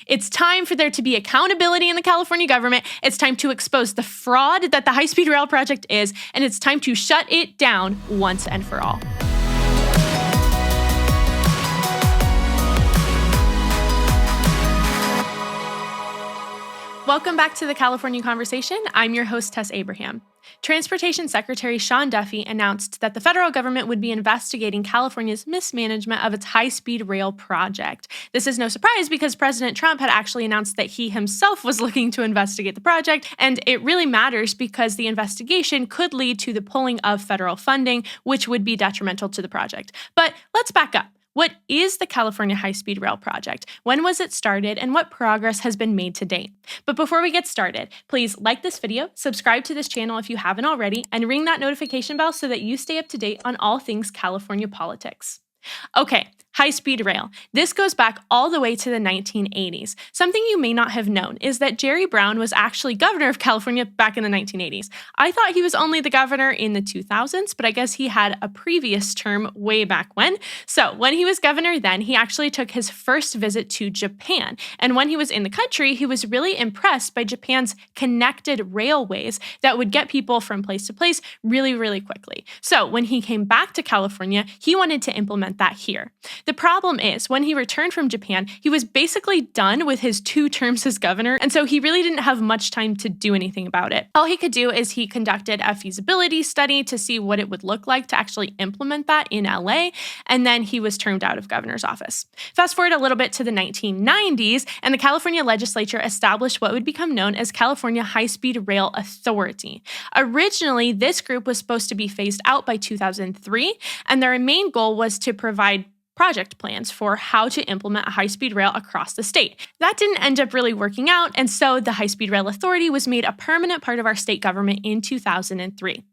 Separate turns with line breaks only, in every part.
It's time for there to be accountability in the California government. It's time to expose the fraud that the high-speed rail project is, and it's time to shut it down once and for all. Welcome back to the California Conversation. I'm your host, Tess Abraham. Transportation Secretary Sean Duffy announced that the federal government would be investigating California's mismanagement of its high-speed rail project. This is no surprise because President Trump had actually announced that he himself was looking to investigate the project, and it really matters because the investigation could lead to the pulling of federal funding, which would be detrimental to the project. But let's back up. What is the California High-Speed Rail Project? When was it started, and what progress has been made to date? But before we get started, please like this video, subscribe to this channel if you haven't already, and ring that notification bell so that you stay up to date on all things California politics. Okay, high-speed rail. This goes back all the way to the 1980s. Something you may not have known is that Jerry Brown was actually governor of California back in the 1980s. I thought he was only the governor in the 2000s, but I guess he had a previous term way back when. So when he was governor then, he actually took his first visit to Japan. And when he was in the country, he was really impressed by Japan's connected railways that would get people from place to place really, really quickly. So when he came back to California, he wanted to implement that here. The problem is, when he returned from Japan, he was basically done with his 2 terms as governor, and so he really didn't have much time to do anything about it. All he could do is he conducted a feasibility study to see what it would look like to actually implement that in LA, and then he was termed out of governor's office. Fast forward a little bit to the 1990s, and the California legislature established what would become known as California High-Speed Rail Authority. Originally, this group was supposed to be phased out by 2003, and their main goal was to provide project plans for how to implement a high-speed rail across the state. That didn't end up really working out, and so the High-Speed Rail Authority was made a permanent part of our state government in 2003.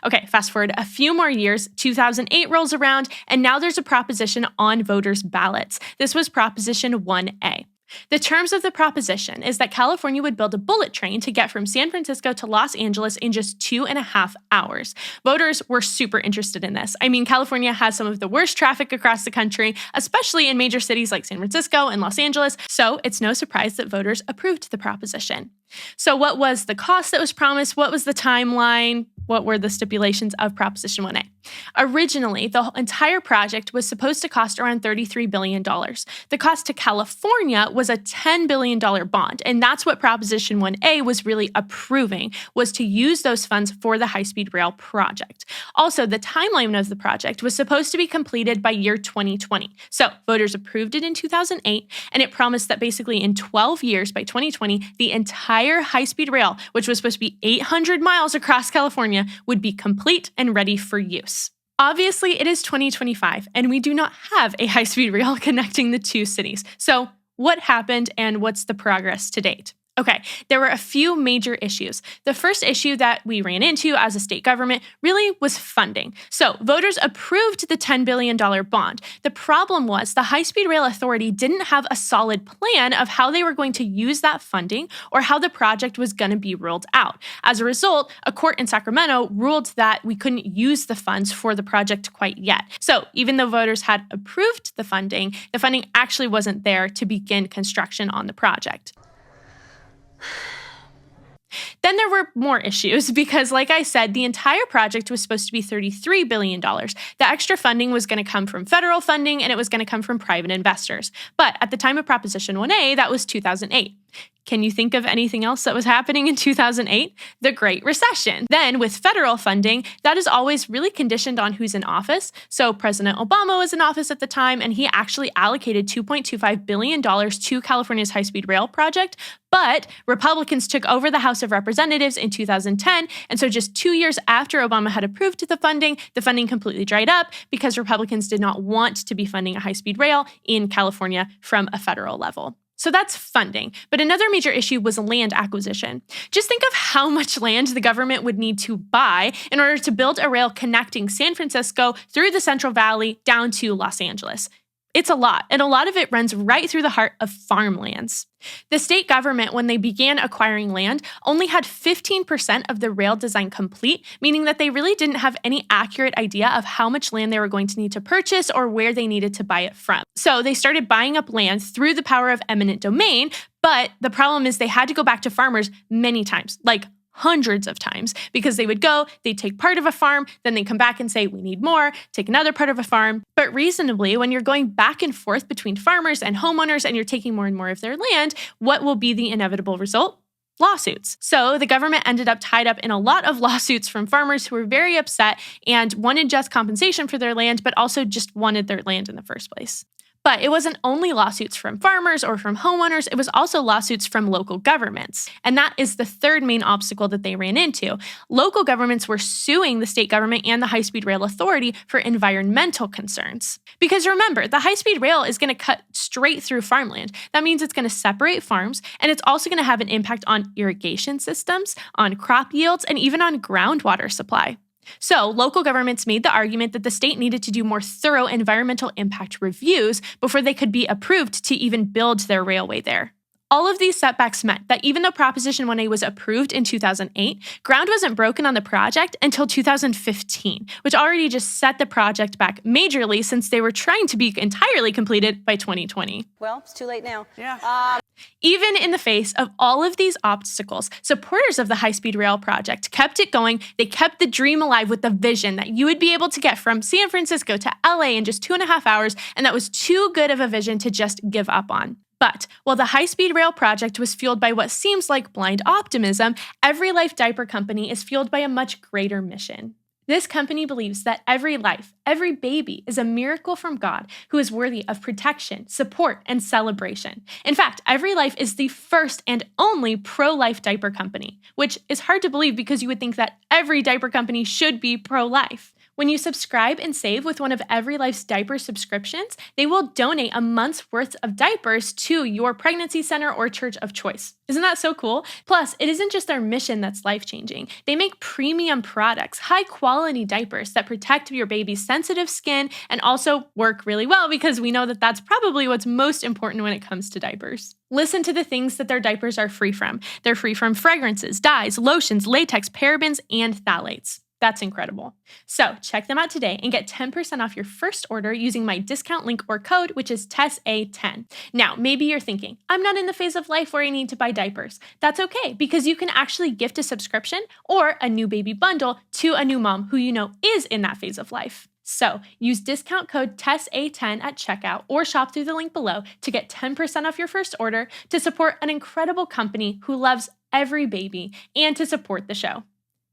Okay, fast forward a few more years, 2008 rolls around, and now there's a proposition on voters' ballots. This was Proposition 1A. The terms of the proposition is that California would build a bullet train to get from San Francisco to Los Angeles in just 2.5 hours. Voters were super interested in this. I mean, California has some of the worst traffic across the country, especially in major cities like San Francisco and Los Angeles, so it's no surprise that voters approved the proposition. So what was the cost that was promised? What was the timeline? What were the stipulations of Proposition 1A? Originally, the entire project was supposed to cost around $33 billion. The cost to California was a $10 billion bond, and that's what Proposition 1A was really approving, was to use those funds for the high-speed rail project. Also, the timeline of the project was supposed to be completed by year 2020. So voters approved it in 2008, and it promised that basically in 12 years, by 2020, the entire high-speed rail, which was supposed to be 800 miles across California, would be complete and ready for use. Obviously, it is 2025, and we do not have a high-speed rail connecting the 2 cities. So what happened and what's the progress to date? Okay, there were a few major issues. The first issue that we ran into as a state government really was funding. So voters approved the $10 billion bond. The problem was the High-Speed Rail Authority didn't have a solid plan of how they were going to use that funding or how the project was going to be rolled out. As a result, a court in Sacramento ruled that we couldn't use the funds for the project quite yet. So even though voters had approved the funding actually wasn't there to begin construction on the project. Then there were more issues because, like I said, the entire project was supposed to be $33 billion. The extra funding was going to come from federal funding and it was going to come from private investors. But at the time of Proposition 1A, that was 2008. Can you think of anything else that was happening in 2008? The Great Recession. Then with federal funding, that is always really conditioned on who's in office. So President Obama was in office at the time, and he actually allocated $2.25 billion to California's high-speed rail project. But Republicans took over the House of Representatives in 2010, and so just 2 years after Obama had approved the funding completely dried up because Republicans did not want to be funding a high-speed rail in California from a federal level. So that's funding. But another major issue was land acquisition. Just think of how much land the government would need to buy in order to build a rail connecting San Francisco through the Central Valley down to Los Angeles. It's a lot, and a lot of it runs right through the heart of farmlands. The state government, when they began acquiring land, only had 15% of the rail design complete, meaning that they really didn't have any accurate idea of how much land they were going to need to purchase or where they needed to buy it from. So they started buying up land through the power of eminent domain, but the problem is they had to go back to farmers many times, like hundreds of times, because they would go, they'd take part of a farm, then they'd come back and say, we need more, take another part of a farm. But reasonably, when you're going back and forth between farmers and homeowners and you're taking more and more of their land, what will be the inevitable result? Lawsuits. So the government ended up tied up in a lot of lawsuits from farmers who were very upset and wanted just compensation for their land, but also just wanted their land in the first place. But it wasn't only lawsuits from farmers or from homeowners, it was also lawsuits from local governments. And that is the third main obstacle that they ran into. Local governments were suing the state government and the High-Speed Rail Authority for environmental concerns. Because remember, the high-speed rail is going to cut straight through farmland. That means it's going to separate farms, and it's also going to have an impact on irrigation systems, on crop yields, and even on groundwater supply. So, local governments made the argument that the state needed to do more thorough environmental impact reviews before they could be approved to even build their railway there. All of these setbacks meant that even though Proposition 1A was approved in 2008, ground wasn't broken on the project until 2015, which already just set the project back majorly since they were trying to be entirely completed by 2020.
Well, it's too late now.
Yeah. Even in the face of all of these obstacles, supporters of the high-speed rail project kept it going. They kept the dream alive with the vision that you would be able to get from San Francisco to LA in just 2.5 hours, and that was too good of a vision to just give up on. But while the high-speed rail project was fueled by what seems like blind optimism, Every Life Diaper Company is fueled by a much greater mission. This company believes that every life, every baby, is a miracle from God who is worthy of protection, support, and celebration. In fact, Every Life is the first and only pro-life diaper company, which is hard to believe because you would think that every diaper company should be pro-life. When you subscribe and save with one of Every Life's diaper subscriptions, they will donate a month's worth of diapers to your pregnancy center or church of choice. Isn't that so cool? Plus, it isn't just their mission that's life-changing. They make premium products, high-quality diapers that protect your baby's sensitive skin and also work really well because we know that that's probably what's most important when it comes to diapers. Listen to the things that their diapers are free from. They're free from fragrances, dyes, lotions, latex, parabens, and phthalates. That's incredible. So check them out today and get 10% off your first order using my discount link or code, which is TESSA10. Now, maybe you're thinking, I'm not in the phase of life where I need to buy diapers. That's okay, because you can actually gift a subscription or a new baby bundle to a new mom who you know is in that phase of life. So use discount code TESSA10 at checkout or shop through the link below to get 10% off your first order to support an incredible company who loves every baby and to support the show.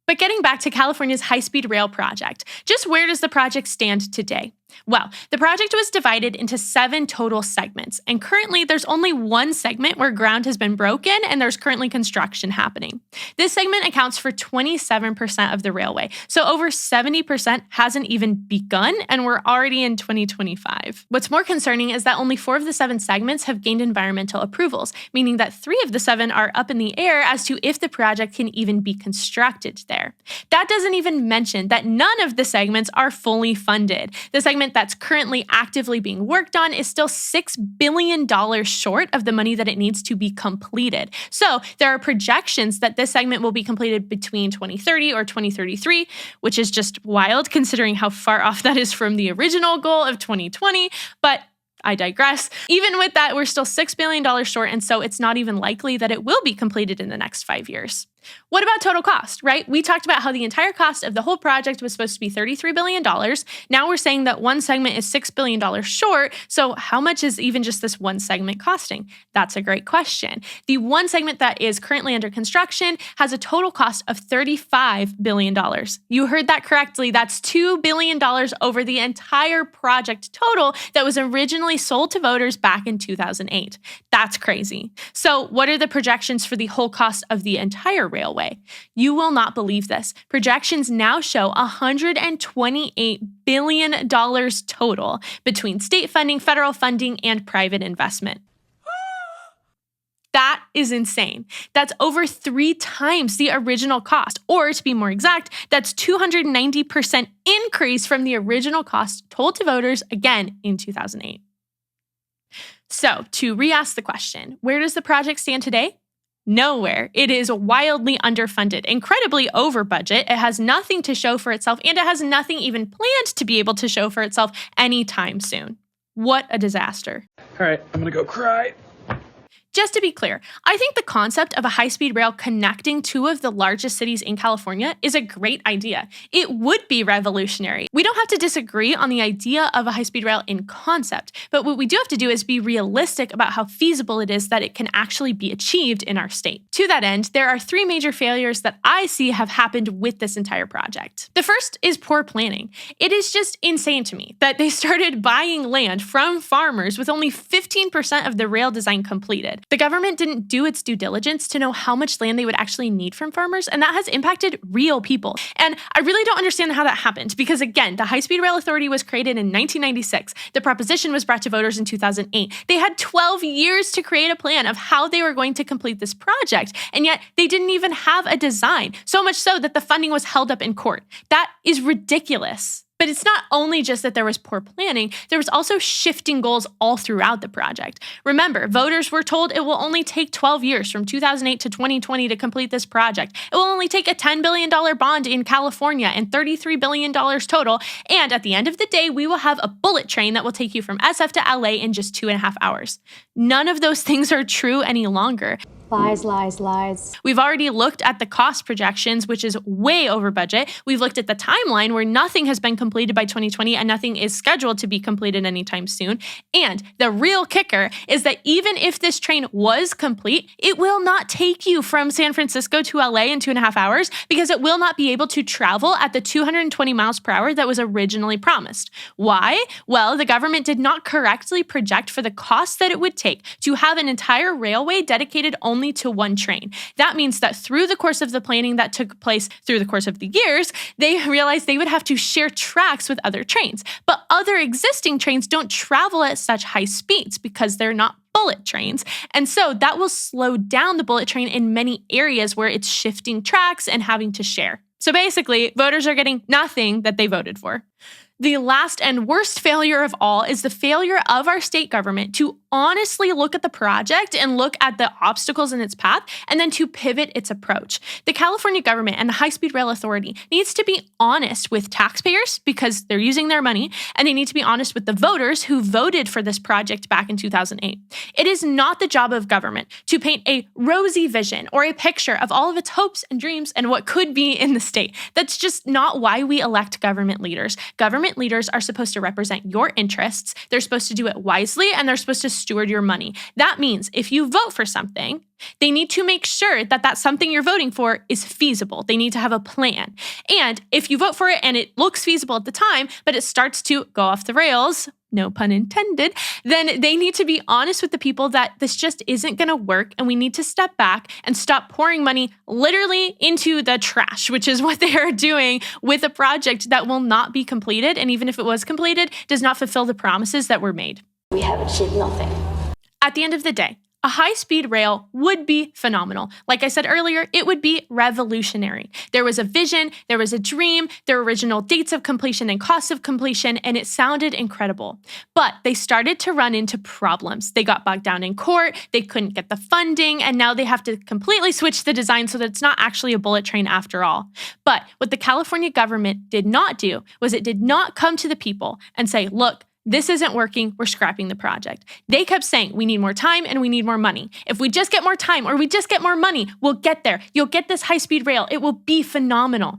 But getting back to California's high-speed rail project, just where does the project stand today? Well, the project was divided into 7 total segments, and currently there's only one segment where ground has been broken and there's currently construction happening. This segment accounts for 27% of the railway, so over 70% hasn't even begun, and we're already in 2025. What's more concerning is that only 4 of the 7 segments have gained environmental approvals, meaning that 3 of the 7 are up in the air as to if the project can even be constructed there. That doesn't even mention that none of the segments are fully funded. The segment that's currently actively being worked on is still $6 billion short of the money that it needs to be completed. So there are projections that this segment will be completed between 2030 or 2033, which is just wild considering how far off that is from the original goal of 2020, but I digress. Even with that, we're still $6 billion short, and so it's not even likely that it will be completed in the next 5 years. What about total cost, right? We talked about how the entire cost of the whole project was supposed to be $33 billion. Now we're saying that one segment is $6 billion short. So how much is even just this one segment costing? That's a great question. The one segment that is currently under construction has a total cost of $35 billion. You heard that correctly. That's $2 billion over the entire project total that was originally sold to voters back in 2008. That's crazy. So what are the projections for the whole cost of the entire railway? You will not believe this. Projections now show $128 billion total between state funding, federal funding, and private investment. That is insane. That's over 3 times the original cost, or to be more exact, that's 290% increase from the original cost told to voters again in 2008. So, to re-ask the question, where does the project stand today? Nowhere. It is wildly underfunded, incredibly over budget. It has nothing to show for itself, and it has nothing even planned to be able to show for itself anytime soon. What a disaster.
All right, I'm gonna go cry.
Just to be clear, I think the concept of a high-speed rail connecting two of the largest cities in California is a great idea. It would be revolutionary. We don't have to disagree on the idea of a high-speed rail in concept, but what we do have to do is be realistic about how feasible it is that it can actually be achieved in our state. To that end, there are three major failures that I see have happened with this entire project. The first is poor planning. It is just insane to me that they started buying land from farmers with only 15% of the rail design completed. The government didn't do its due diligence to know how much land they would actually need from farmers, and that has impacted real people. And I really don't understand how that happened because, again, the High-Speed Rail Authority was created in 1996. The proposition was brought to voters in 2008. They had 12 years to create a plan of how they were going to complete this project, and yet they didn't even have a design, so much so that the funding was held up in court. That is ridiculous. But it's not only just that there was poor planning, there was also shifting goals all throughout the project. Remember, voters were told it will only take 12 years from 2008 to 2020 to complete this project. It will only take a $10 billion bond in California and $33 billion total. And at the end of the day, we will have a bullet train that will take you from SF to LA in just 2.5 hours. None of those things are true any longer.
Lies, lies, lies.
We've already looked at the cost projections, which is way over budget. We've looked at the timeline where nothing has been completed by 2020 and nothing is scheduled to be completed anytime soon. And the real kicker is that even if this train was complete, it will not take you from San Francisco to LA in 2.5 hours because it will not be able to travel at the 220 miles per hour that was originally promised. Why? Well, the government did not correctly project for the cost that it would take to have an entire railway dedicated only to one train. That means that through the course of the planning that took place through the course of the years, they realized they would have to share tracks with other trains. But other existing trains don't travel at such high speeds because they're not bullet trains. And so that will slow down the bullet train in many areas where it's shifting tracks and having to share. So basically, voters are getting nothing that they voted for. The last and worst failure of all is the failure of our state government to honestly look at the project and look at the obstacles in its path and then to pivot its approach. The California government and the High-Speed Rail Authority needs to be honest with taxpayers because they're using their money, and they need to be honest with the voters who voted for this project back in 2008. It is not the job of government to paint a rosy vision or a picture of all of its hopes and dreams and what could be in the state. That's just not why we elect government leaders. Government leaders are supposed to represent your interests. They're supposed to do it wisely, and they're supposed to steward your money. That means if you vote for something, they need to make sure that that something you're voting for is feasible. They need to have a plan. And if you vote for it and it looks feasible at the time, but it starts to go off the rails, no pun intended, then they need to be honest with the people that this just isn't going to work, and we need to step back and stop pouring money literally into the trash, which is what they are doing with a project that will not be completed, and even if it was completed, does not fulfill the promises that were made.
We have achieved nothing.
At the end of the day, a high-speed rail would be phenomenal. Like I said earlier, it would be revolutionary. There was a vision, there was a dream, there were original dates of completion and costs of completion, and it sounded incredible. But they started to run into problems. They got bogged down in court, they couldn't get the funding, and now they have to completely switch the design so that it's not actually a bullet train after all. But what the California government did not do was it did not come to the people and say, look, this isn't working, we're scrapping the project. They kept saying, we need more time and we need more money. If we just get more time or we just get more money, we'll get there. You'll get this high-speed rail. It will be phenomenal.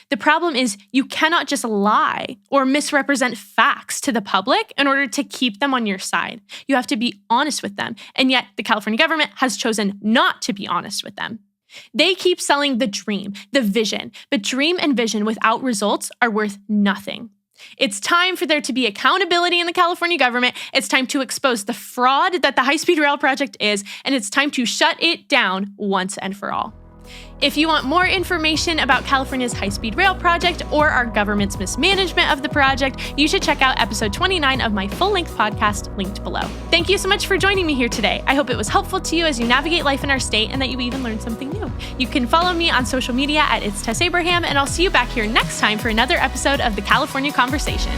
The problem is you cannot just lie or misrepresent facts to the public in order to keep them on your side. You have to be honest with them. And yet the California government has chosen not to be honest with them. They keep selling the dream, the vision, but dream and vision without results are worth nothing. It's time for there to be accountability in the California government. It's time to expose the fraud that the high-speed rail project is, and it's time to shut it down once and for all. If you want more information about California's high-speed rail project or our government's mismanagement of the project, you should check out episode 29 of my full-length podcast linked below. Thank you so much for joining me here today. I hope it was helpful to you as you navigate life in our state and that you even learned something new. You can follow me on social media at It's Tess Abraham, and I'll see you back here next time for another episode of the California Conversation.